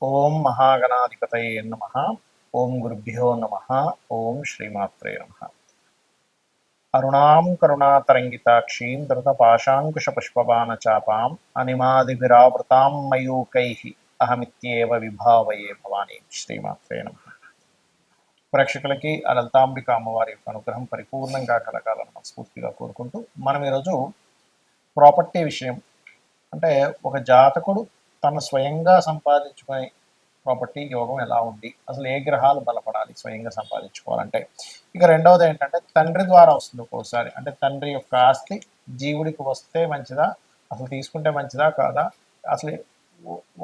ఓం మహాగణాధిపతయే నమః. ఓం గురుభ్యో నమః. ఓం శ్రీమాత్రే నమః. అరుణాం కరుణాతరంగితాక్షీం ధృతపాశాంకుశపుష్పబాణచాపాం అనిమాదిభిరావృతాం మయూకైః అహమిత్యేవ విభావయే భవానీ. శ్రీమాత్రే నమః. ప్రేక్షకులకి ఆ లలితాంబిక అమ్మవారి యొక్క అనుగ్రహం పరిపూర్ణంగా కలగాలని మనస్ఫూర్తిగా కోరుకుంటూ మనం ఈరోజు ప్రాపర్టీ విషయం, అంటే ఒక జాతకుడు తను స్వయంగా సంపాదించుకునే ప్రాపర్టీ యోగం ఎలా ఉంది, అసలు ఏ గ్రహాలు బలపడాలి స్వయంగా సంపాదించుకోవాలంటే. ఇక రెండవది ఏంటంటే తండ్రి ద్వారా వస్తుంది ఒక్కోసారి, అంటే తండ్రి యొక్క ఆస్తి జీవుడికి వస్తే మంచిదా, అసలు తీసుకుంటే మంచిదా కాదా, అసలు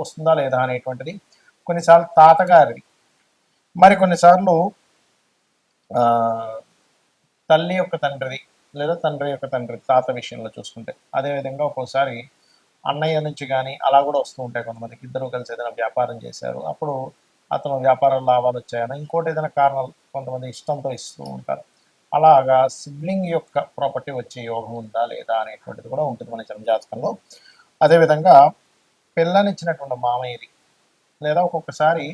వస్తుందా లేదా అనేటువంటిది. కొన్నిసార్లు తాతగారిది, మరి కొన్నిసార్లు తల్లి యొక్క తండ్రిది, లేదా తండ్రి యొక్క తండ్రి తాత విషయంలో చూసుకుంటే. అదేవిధంగా ఒక్కోసారి అన్నయ్య నుంచి కానీ అలా కూడా వస్తూ ఉంటాయి. కొంతమందికి ఇద్దరు కలిసి ఏదైనా వ్యాపారం చేశారు, అప్పుడు అతను వ్యాపార లాభాలు వచ్చాయని, ఇంకోటి ఏదైనా కారణాలు కొంతమంది ఇష్టంతో ఇస్తూ ఉంటారు. అలాగా సిబ్లింగ్ యొక్క ప్రాపర్టీ వచ్చే యోగం ఉందా లేదా అనేటువంటిది కూడా ఉంటుంది మన జన్మజాతకంలో. అదేవిధంగా పిల్లనిచ్చినటువంటి మామయ్యది, లేదా ఒక్కొక్కసారి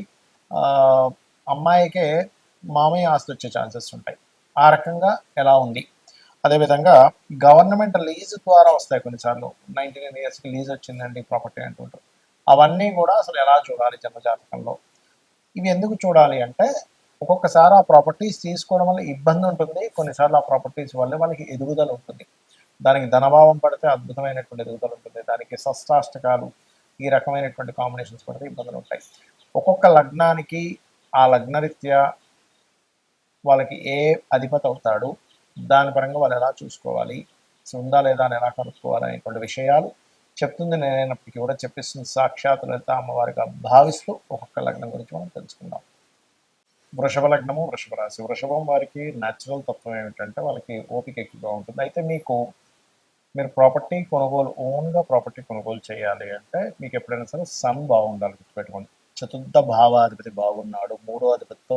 అమ్మాయికే మామయ్య ఆస్తి వచ్చే ఛాన్సెస్ ఉంటాయి. ఆ రకంగా ఎలా ఉంది. అదేవిధంగా గవర్నమెంట్ లీజ్ ద్వారా వస్తాయి కొన్నిసార్లు. 99 ఇయర్స్కి లీజ్ వచ్చిందండి ప్రాపర్టీ అంటుంటారు. అవన్నీ కూడా అసలు ఎలా చూడాలి జన్మజాతకంలో. ఇవి ఎందుకు చూడాలి అంటే, ఒక్కొక్కసారి ఆ ప్రాపర్టీస్ తీసుకోవడం వల్ల ఇబ్బంది ఉంటుంది, కొన్నిసార్లు ఆ ప్రాపర్టీస్ వల్ల వాళ్ళకి ఎదుగుదల ఉంటుంది. దానికి ధనభావం పడితే అద్భుతమైనటువంటి ఎదుగుదల ఉంటుంది, దానికి షష్టాష్టకాలు ఈ రకమైనటువంటి కాంబినేషన్స్ పడితే ఇబ్బందులు ఉంటాయి. ఒక్కొక్క లగ్నానికి ఆ లగ్నరీత్యా వాళ్ళకి ఏ అధిపతి అవుతాడు, దాని పరంగా వాళ్ళు ఎలా చూసుకోవాలి, ఉందా లేదా అని ఎలా కనుక్కోవాలి అనేటువంటి విషయాలు చెప్తుంది నేనైనప్పటికీ కూడా చెప్పిస్తుంది సాక్షాత్ లలిత అమ్మవారిగా భావిస్తూ ఒక్కొక్క లగ్నం గురించి మనం తెలుసుకుందాం. వృషభ లగ్నము, వృషభ రాశి. వృషభం వారికి న్యాచురల్ తత్వం ఏమిటంటే వాళ్ళకి ఓపిక ఎక్కువగా ఉంటుంది. అయితే మీరు ప్రాపర్టీ కొనుగోలు, ఓన్గా ప్రాపర్టీ కొనుగోలు చేయాలి అంటే మీకు ఎప్పుడైనా సరే సన్ బాగుండాలి, గుర్తుపెట్టుకోండి. చతుర్థ భావాధిపతి బాగున్నాడు, మూడో అధిపతితో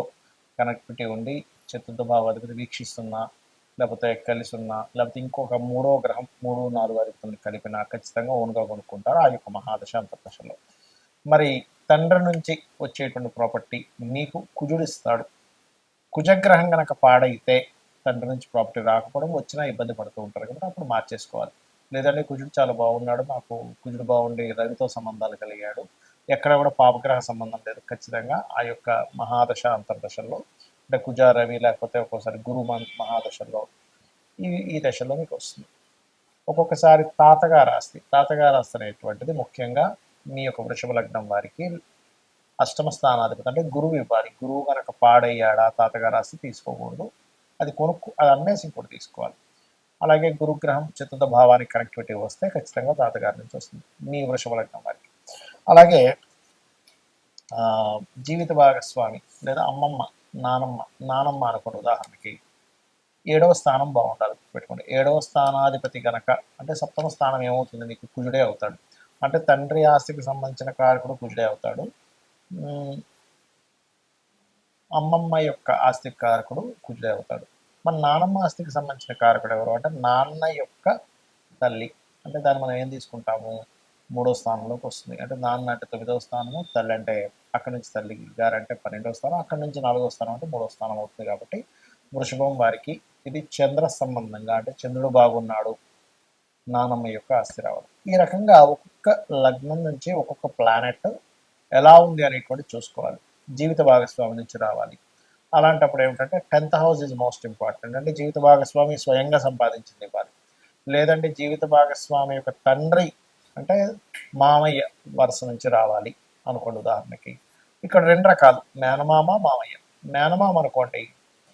కనెక్టివిటీ ఉండి చతుర్థ భావాధిపతి వీక్షిస్తున్నా, లేకపోతే కలిసి ఉన్నా, లేకపోతే ఇంకొక మూడో గ్రహం 3, 4 అధిపతులను కలిపినా ఖచ్చితంగా ఓన్గా కొనుక్కుంటారు ఆ యొక్క మహాదశ అంతర్దశలో. మరి తండ్రి నుంచి వచ్చేటువంటి ప్రాపర్టీ మీకు కుజుడిస్తాడు. కుజగ్రహం కనుక పాడైతే తండ్రి నుంచి ప్రాపర్టీ రాకపోవడం, వచ్చినా ఇబ్బంది పడుతూ ఉంటారు కదా, అప్పుడు మార్చేసుకోవాలి. లేదంటే కుజుడు చాలా బాగున్నాడు, నాకు కుజుడు బాగుండి రవితో సంబంధాలు కలిగాడు, ఎక్కడ కూడా పాపగ్రహ సంబంధం లేదు, ఖచ్చితంగా ఆ యొక్క మహాదశ అంతర్దశల్లో, అంటే కుజ రవి లేకపోతే ఒక్కోసారి గురు మహాదశల్లో ఈ దశలో మీకు వస్తుంది. ఒక్కొక్కసారి తాతగారు ఆస్తి అనేటువంటిది ముఖ్యంగా మీ యొక్క వృషభ లగ్నం వారికి అష్టమ స్థానాధిపతి, అంటే గురువు ఇవ్వాలి. గురువు కనుక పాడయ్యాడా తాతగారు ఆస్తి తీసుకోకూడదు, అది అమ్మేసి ఇంకోటి తీసుకోవాలి. అలాగే గురుగ్రహం చతుర్థ భావానికి కనెక్టివిటీ వస్తే ఖచ్చితంగా తాతగారి నుంచి వస్తుంది మీ వృషభ లగ్నం వారికి. అలాగే జీవిత భాగస్వామి లేదా అమ్మమ్మ, నానమ్మ అనుకోండి ఉదాహరణకి, 7వ స్థానం బాగుండాలి, పెట్టుకోండి. 7వ స్థానాధిపతి కనుక, అంటే సప్తమ స్థానం ఏమవుతుంది మీకు, కుజుడే అవుతాడు. అంటే తండ్రి ఆస్తికి సంబంధించిన కారకుడు కుజుడే అవుతాడు. అమ్మమ్మ యొక్క ఆస్తి కారకుడు కుజుడే అవుతాడు. మన నానమ్మ ఆస్తికి సంబంధించిన కారకుడు ఎవరు అంటే నాన్న యొక్క తల్లి, అంటే దాన్ని మనం ఏం తీసుకుంటాము, 3వ స్థానంలోకి వస్తుంది. అంటే నాన్న అంటే 9వ స్థానము, తల్లి అంటే అక్కడి నుంచి తల్లి గారు అంటే 12వ స్థానం, అక్కడి నుంచి 4వ స్థానం అంటే 3వ స్థానం అవుతుంది. కాబట్టి వృషభం వారికి ఇది చంద్ర సంబంధంగా, అంటే చంద్రుడు బాగున్నాడు, నానమ్మ యొక్క ఆస్తి రావాలి. ఈ రకంగా ఒక్కొక్క లగ్నం నుంచి ఒక్కొక్క ప్లానెట్ ఎలా ఉంది అనేటువంటి చూసుకోవాలి. జీవిత భాగస్వామి నుంచి రావాలి. అలాంటప్పుడు ఏమిటంటే 10th house is most important, అంటే జీవిత భాగస్వామి స్వయంగా సంపాదించింది ఇవ్వాలి. లేదంటే జీవిత భాగస్వామి యొక్క తండ్రి, అంటే మామయ్య వరుస నుంచి రావాలి అనుకోండి ఉదాహరణకి. ఇక్కడ 2 రకాలు, మేనమామ, మామయ్య. మేనమామ అనుకోండి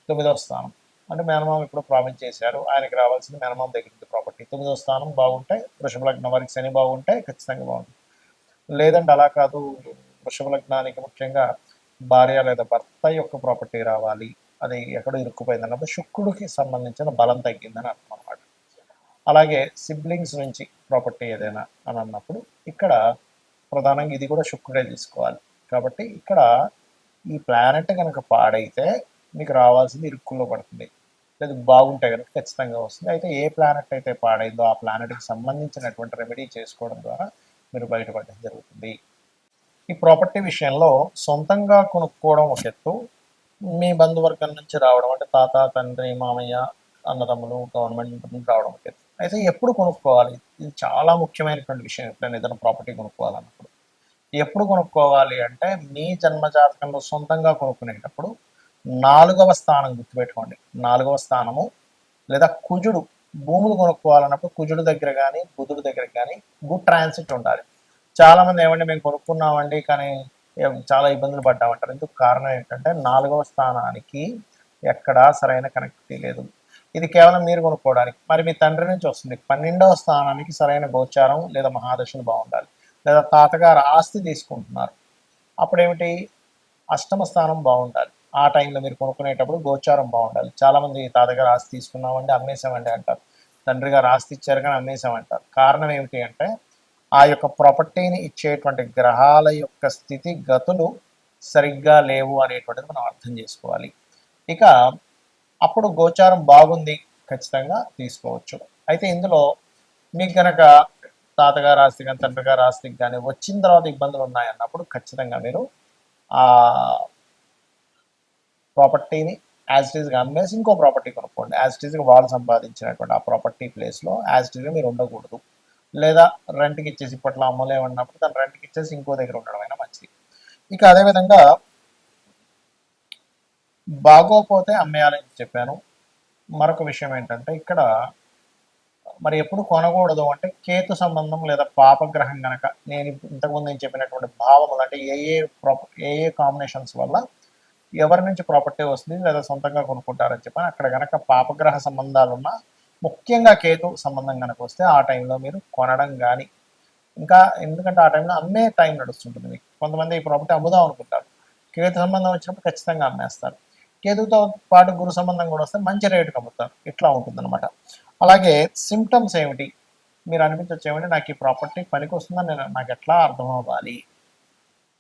9వ స్థానం, అంటే మేనమామ ఇప్పుడు ప్రామిస్ చేశారు, ఆయనకి రావాల్సింది మేనమామ దగ్గర నుంచి ప్రాపర్టీ. 9వ స్థానం బాగుంటే, వృషభ లగ్నం వారికి శని బాగుంటే ఖచ్చితంగా బాగుంటుంది. లేదంటే అలా కాదు, వృషభ లగ్నానికి ముఖ్యంగా భార్య లేదా భర్త యొక్క ప్రాపర్టీ రావాలి, అది ఎక్కడో ఇరుక్కుపోయింది అన్నప్పుడు శుక్రుడికి సంబంధించిన బలం తగ్గిందని అర్థం అనమాట. అలాగే సిబ్లింగ్స్ నుంచి ప్రాపర్టీ ఏదైనా అని అన్నప్పుడు ఇక్కడ ప్రధానంగా ఇది కూడా శుక్రుడే తీసుకోవాలి. కాబట్టి ఇక్కడ ఈ ప్లానెట్ కనుక పాడైతే మీకు రావాల్సింది ఇరుక్కుల్లో పడుతుంది, లేదు బాగుంటే కనుక ఖచ్చితంగా వస్తుంది. అయితే ఏ ప్లానెట్ అయితే పాడైందో ఆ ప్లానెట్కి సంబంధించినటువంటి రెమెడీ చేసుకోవడం ద్వారా మీరు బయటపడడం జరుగుతుంది. ఈ ప్రాపర్టీ విషయంలో సొంతంగా కొనుక్కోవడం ఒక ఎత్తు, మీ బంధువర్గం నుంచి రావడం అంటే తాత, తండ్రి, మామయ్య, అన్నదమ్ములు, గవర్నమెంట్ నుంచి రావడం ఒక ఎత్తు. అయితే ఎప్పుడు కొనుక్కోవాలి? ఇది చాలా ముఖ్యమైనటువంటి విషయం ఎప్పుడైనా ఏదైనా ప్రాపర్టీ కొనుక్కోవాలన్నప్పుడు. ఎప్పుడు కొనుక్కోవాలి అంటే మీ జన్మ జాతకంలో సొంతంగా కొనుక్కునేటప్పుడు 4వ స్థానం గుర్తుపెట్టుకోండి. 4వ స్థానము లేదా కుజుడు భూములు కొనుక్కోవాలన్నప్పుడు కుజుడు దగ్గర కానీ బుధుడు దగ్గర కానీ గుడ్ ట్రాన్సిట్ ఉండాలి. చాలామంది ఏమంటే మేము కొనుక్కున్నామండి కానీ చాలా ఇబ్బందులు పడ్డామంటారు. ఎందుకు కారణం ఏంటంటే 4వ స్థానానికి ఎక్కడా సరైన కనెక్టివిటీ లేదు. ఇది కేవలం మీరు కొనుక్కోవడానికి. మరి మీ తండ్రి నుంచి వస్తుంది. 12వ స్థానానికి సరైన గోచారం లేదా మహాదశలు బాగుండాలి. లేదా తాతగారు ఆస్తి తీసుకుంటున్నారు, అప్పుడేమిటి అష్టమ స్థానం బాగుండాలి. ఆ టైంలో మీరు కొనుక్కునేటప్పుడు గోచారం బాగుండాలి. చాలామంది తాతగారు ఆస్తి తీసుకున్నామండి అమ్మేసామండి అంటారు, తండ్రి గారు ఆస్తి ఇచ్చారు కానీ అమ్మేసామంటారు. కారణం ఏమిటి అంటే ఆ యొక్క ప్రాపర్టీని ఇచ్చేటువంటి గ్రహాల యొక్క స్థితి గతులు సరిగ్గా లేవు అనేటువంటిది మనం అర్థం చేసుకోవాలి. ఇక అప్పుడు గోచారం బాగుంది, ఖచ్చితంగా తీసుకోవచ్చు. అయితే ఇందులో మీకు కనుక తాతగారు ఆస్తి కానీ తండ్రి గారు ఆస్తికి కానీ వచ్చిన తర్వాత ఇబ్బందులు ఉన్నాయన్నప్పుడు ఖచ్చితంగా మీరు ఆ ప్రాపర్టీని యాజ్ ఇట్ ఈస్గా అమ్మేసి ఇంకో ప్రాపర్టీ కొనుక్కోండి. యాజ్ ఇట్ ఈస్గా వాళ్ళు సంపాదించినటువంటి ఆ ప్రాపర్టీ ప్లేస్లో యాజ్ ఇట్ ఈస్గా మీరు ఉండకూడదు. లేదా రెంట్కి ఇచ్చేసి ఇప్పట్లో అమ్మలేమన్నప్పుడు దాన్ని రెంట్కి ఇచ్చేసి ఇంకో దగ్గర ఉండడం అయినా మంచిది. ఇక అదేవిధంగా బాగోపోతే అమ్మేయాలని చెప్పాను. మరొక విషయం ఏంటంటే ఇక్కడ మరి ఎప్పుడు కొనకూడదు అంటే కేతు సంబంధం లేదా పాపగ్రహం గనక నేను ఇంతకుముందు నేను చెప్పినటువంటి భావములు అంటే ఏ కాంబినేషన్స్ వల్ల ఎవరి నుంచి ప్రాపర్టీ వస్తుంది లేదా సొంతంగా కొనుక్కుంటారని చెప్పని అక్కడ గనక పాపగ్రహ సంబంధాలు ఉన్న ముఖ్యంగా కేతు సంబంధం కనుక వస్తే ఆ టైంలో మీరు కొనడం కానీ ఇంకా ఎందుకంటే ఆ టైంలో అమ్మే టైం నడుస్తుంటుంది. మీకు కొంతమంది ఈ ప్రాపర్టీ అమ్ముదాం అనుకుంటారు, కేతు సంబంధం వచ్చినప్పుడు ఖచ్చితంగా అమ్మేస్తారు. కేతుతో పాటు గురు సంబంధం కూడా వస్తే మంచి రేటుకి అమ్ముతారు. ఇట్లా ఉంటుందన్నమాట. అలాగే సిమ్టమ్స్ ఏమిటి మీరు అనిపించవచ్చు, ఏమిటి నాకు ఈ ప్రాపర్టీ పనికి వస్తుందని నాకు ఎట్లా అర్థం అవ్వాలి?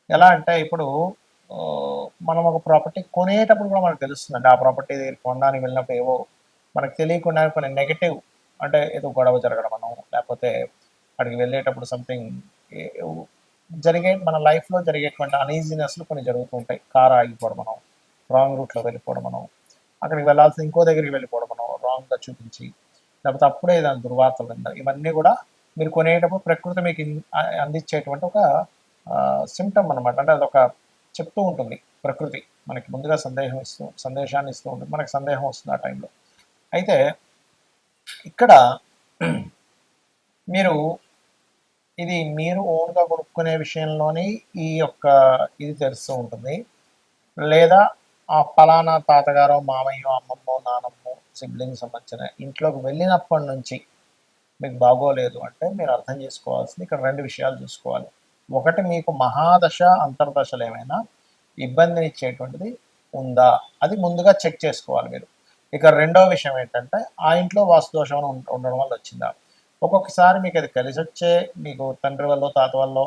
ఎలా అంటే ఇప్పుడు మనం ఒక ప్రాపర్టీ కొనేటప్పుడు కూడా మనకు తెలుస్తుందండి. ఆ ప్రాపర్టీ దగ్గర కొనడానికి వెళ్ళినప్పుడు ఏవో మనకు తెలియకుండా కొన్ని నెగటివ్ అంటే ఏదో గొడవ జరగడం మనం, లేకపోతే అక్కడికి వెళ్ళేటప్పుడు సంథింగ్ మన లైఫ్లో జరిగేటువంటి అనీజీనెస్లు కొన్ని జరుగుతూ ఉంటాయి. కారు ఆగిపోవడం మనం, రాంగ్ రూట్లో వెళ్ళిపోవడం మనం, అక్కడికి వెళ్ళాల్సిన ఇంకో దగ్గరికి వెళ్ళిపోవడం మనం రాంగ్గా చూపించి, లేకపోతే అప్పుడే దాని దుర్వార్తలు విన్నారు. ఇవన్నీ కూడా మీరు కొనేటప్పుడు ప్రకృతి మీకు అందించేటువంటి ఒక సిమ్టమ్ అనమాట. అంటే అదొక చెప్తూ ఉంటుంది ప్రకృతి మనకి ముందుగా సందేశాన్ని ఇస్తూ ఉంటుంది. మనకి సందేహం వస్తుంది ఆ టైంలో. అయితే ఇక్కడ మీరు ఇది మీరు ఓన్గా కొనుక్కునే విషయంలోని ఈ యొక్క ఇది తెలుస్తూ ఉంటుంది. లేదా ఆ ఫలానా తాతగారో మామయ్యో అమ్మమ్మో నానమ్మో సిబ్లింగ్ సంబంధించిన ఇంట్లోకి వెళ్ళినప్పటి నుంచి మీకు బాగోలేదు అంటే మీరు అర్థం చేసుకోవాల్సింది ఇక్కడ 2 విషయాలు చూసుకోవాలి. ఒకటి, మీకు మహాదశ అంతర్దశలు ఏమైనా ఇబ్బందినిచ్చేటువంటిది ఉందా, అది ముందుగా చెక్ చేసుకోవాలి మీరు. ఇక రెండవ విషయం ఏంటంటే ఆ ఇంట్లో వాస్తు దోషం ఉండడం వల్ల వచ్చిందా. ఒక్కొక్కసారి మీకు అది కలిసి వచ్చే మీకు తండ్రి వల్ల తాత వల్ల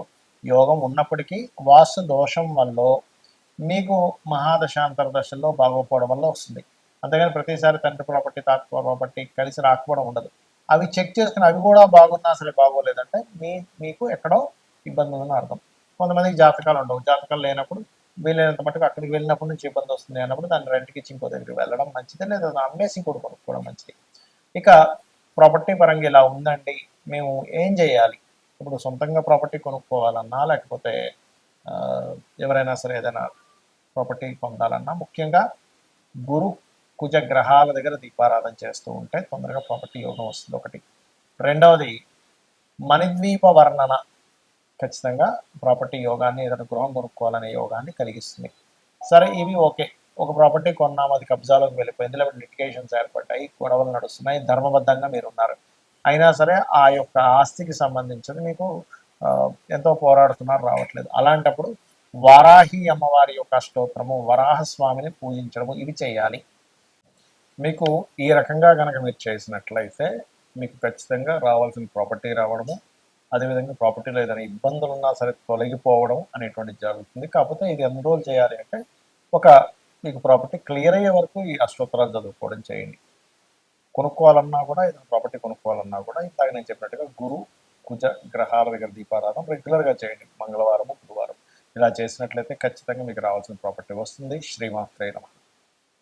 యోగం ఉన్నప్పటికీ వాస్తు దోషం వల్ల మీకు మహాదశ అంతర్దశల్లో బాగోపోవడం వల్ల వస్తుంది. అంతేగాని ప్రతిసారి తండ్రి ప్రాపర్టీ తాత ప్రాపర్టీ కలిసి రాకపోవడం ఉండదు. అవి చెక్ చేసుకుని అవి కూడా బాగున్నా సరే బాగోలేదంటే మీకు ఎక్కడో ఇబ్బంది ఉందని అర్థం. కొంతమందికి జాతకాలు ఉండవు, జాతకాలు లేనప్పుడు వీలైనంత మటుకు అక్కడికి వెళ్ళినప్పటి నుంచి ఇబ్బంది వస్తుంది అన్నప్పుడు దాన్ని రెంట్కి ఇచ్చి ఇంకో దగ్గరికి వెళ్ళడం మంచిది, లేదా అమ్మేసి ఇంకోటి కొనుక్కోవడం మంచిది. ఇక ప్రాపర్టీ పరంగా ఇలా ఉందండి, మేము ఏం చేయాలి? ఇప్పుడు సొంతంగా ప్రాపర్టీ కొనుక్కోవాలన్నా లేకపోతే ఎవరైనా సరే ఏదైనా ప్రాపర్టీ పొందాలన్నా ముఖ్యంగా గురు కుజ గ్రహాల దగ్గర దీపారాధన చేస్తూ ఉంటే తొందరగా ప్రాపర్టీ యోగం వస్తుంది ఒకటి. రెండవది, మణిద్వీప వర్ణన ఖచ్చితంగా ప్రాపర్టీ యోగాన్ని ఏదైనా గృహం కొనుక్కోవాలనే యోగాన్ని కలిగిస్తుంది. సరే ఇవి ఓకే, ఒక ప్రాపర్టీ కొన్నాము అది కబ్జాలోకి వెళ్ళిపోయింది, లేకపోతే లిటిగేషన్స్ ఏర్పడ్డాయి, గొడవలు నడుస్తున్నాయి, ధర్మబద్ధంగా మీరు ఉన్నారు, అయినా సరే ఆ యొక్క ఆస్తికి సంబంధించింది మీకు ఎంతో పోరాడుతున్నారు రావట్లేదు. అలాంటప్పుడు వారాహి అమ్మవారి యొక్క స్తోత్రము, వరాహస్వామిని పూజించడము ఇవి చేయాలి. మీకు ఈ రకంగా కనుక మీరు చేసినట్లయితే మీకు ఖచ్చితంగా రావాల్సిన ప్రాపర్టీ రావడము, అదేవిధంగా ప్రాపర్టీలో ఏదైనా ఇబ్బందులు ఉన్నా సరే తొలగిపోవడం అనేటువంటిది జరుగుతుంది. కాకపోతే ఇది ఎన్ని రోజులు చేయాలి అంటే మీకు ప్రాపర్టీ క్లియర్ అయ్యే వరకు ఈ అష్టోత్తరాలు చదువుకోవడం చేయండి. కొనుక్కోవాలన్నా కూడా ఏదైనా ప్రాపర్టీ కొనుక్కోవాలన్నా కూడా ఇందాక నేను చెప్పినట్టుగా గురు కుజ గ్రహాల దగ్గర దీపారాధన రెగ్యులర్గా చేయండి, మంగళవారము బుధవారం. ఇలా చేసినట్లయితే ఖచ్చితంగా మీకు రావాల్సిన ప్రాపర్టీ వస్తుంది. శ్రీమాత్రే నమః.